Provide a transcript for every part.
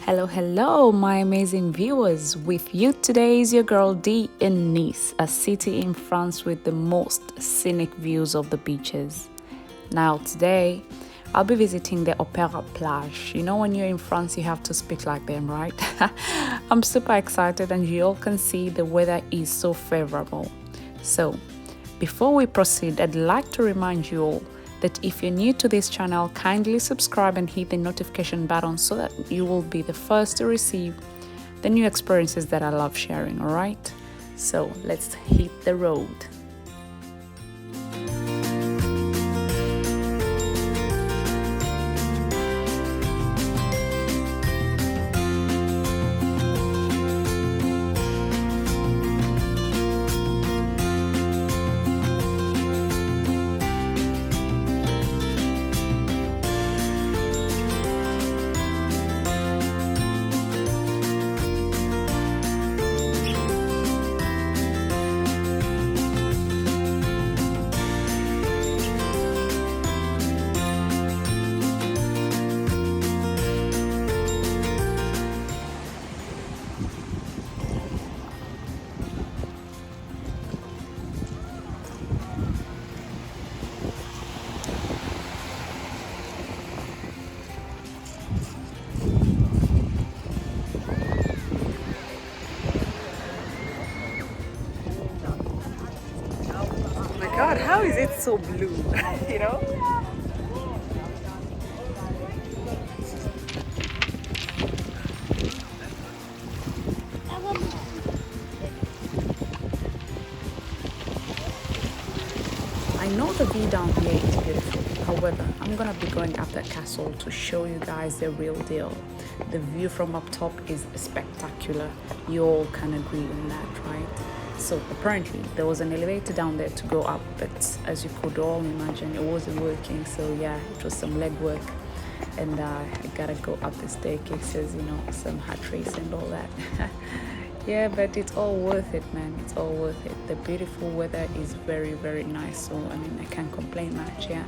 Hello, hello, my amazing viewers. With you today is your girl D in Nice, a city in France with the most scenic views of the beaches. Now, today, I'll be visiting the Opera Plage. You know, when you're in France, you have to speak like them, right? I'm super excited, and you all can see the weather is so favorable. So, before we proceed, I'd like to remind you all that if you're new to this channel, kindly subscribe and hit the notification button so that you will be the first to receive the new experiences that I love sharing, all right? So let's hit the road. Oh my god, how is it so blue? you know? I know the view down here is beautiful. However, I'm gonna be going up that castle to show you guys the real deal. The view from up top is spectacular. You all can agree on that, right? So apparently there was an elevator down there to go up, but as you could all imagine, it wasn't working. So yeah, it was some leg work, and I gotta go up the staircases, you know, some hat race and all that. Yeah, but it's all worth it, man. It's all worth it. The beautiful weather is very, very nice. So, I mean, I can't complain much, yeah.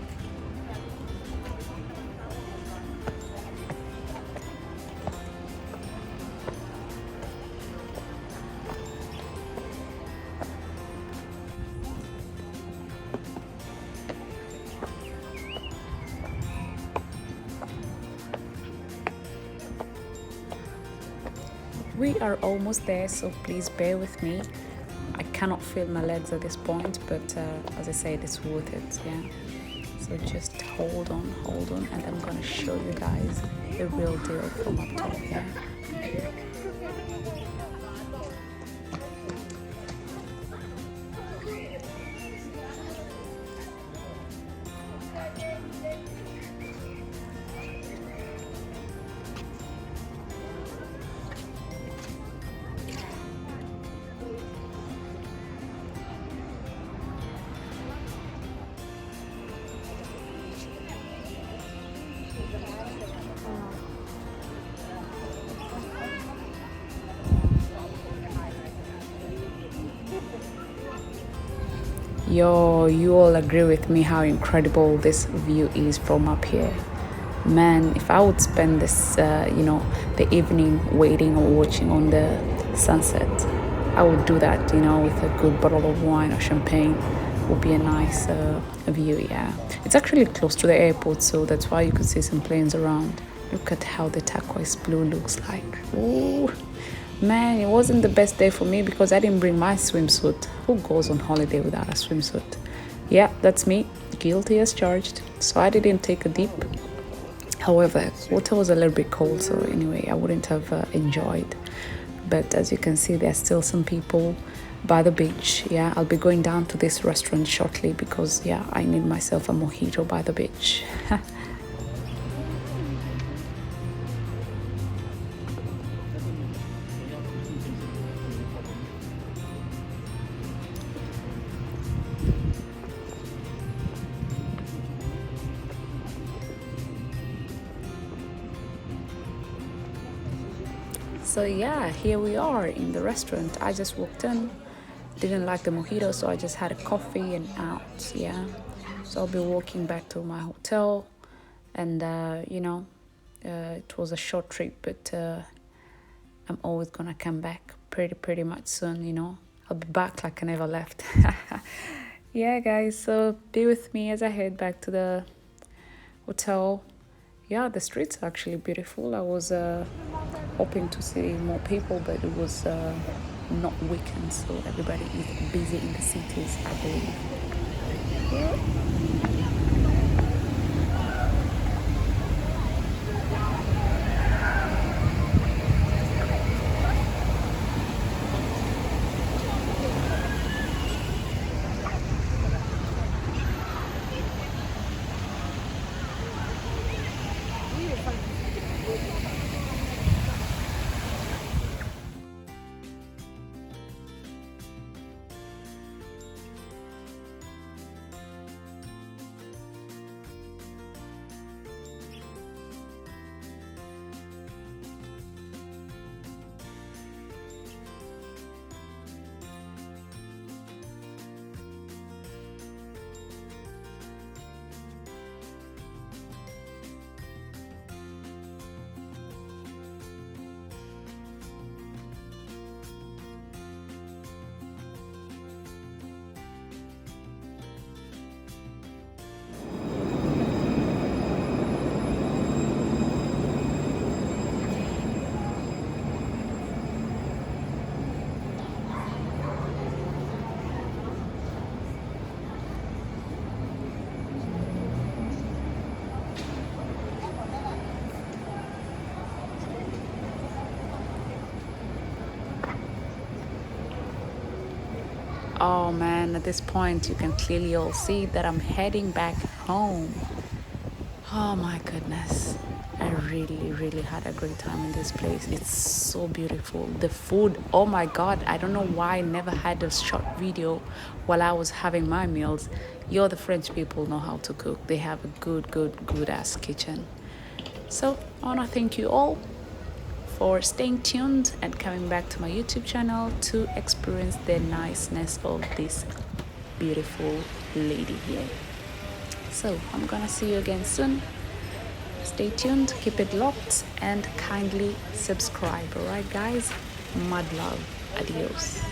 We are almost there, so please bear with me. I cannot feel my legs at this point, but as I said, it's worth it, yeah. So just hold on, and I'm gonna show you guys the real deal from up top, yeah. Yo, you all agree with me how incredible this view is from up here. Man, if I would spend this, the evening waiting or watching on the sunset, I would do that, you know, with a good bottle of wine or champagne. Would be a nice view, yeah. It's actually close to the airport, so that's why you could see some planes around. Look at how the turquoise blue looks like. Ooh. Man, it wasn't the best day for me because I didn't bring my swimsuit. Who goes on holiday without a swimsuit? Yeah, that's me, guilty as charged. So I didn't take a dip. However, water was a little bit cold, so anyway, I wouldn't have enjoyed. But as you can see, there's still some people by the beach. Yeah, I'll be going down to this restaurant shortly because, yeah, I need myself a mojito by the beach. So yeah, here we are in the restaurant. I just walked in, didn't like the mojito, so I just had a coffee and out, yeah. So I'll be walking back to my hotel and, It was a short trip, but I'm always gonna come back pretty much soon, you know. I'll be back like I never left. Yeah, guys, so be with me as I head back to the hotel. Yeah, the streets are actually beautiful. I was hoping to see more people, but it was not weekend, so everybody is busy in the cities, I believe. Oh man, at this point you can clearly all see that I'm heading back home. Oh my goodness. I really had a great time in this place. It's so beautiful. The food, oh my god, I don't know why I never had a short video while I was having my meals. You're the French people know how to cook. They have a good ass kitchen. So I wanna thank you all for staying tuned and coming back to my YouTube channel to experience the niceness of this beautiful lady here. So I'm gonna see you again soon. Stay tuned, keep it locked, and kindly subscribe. Alright, guys? Mad love. Adios.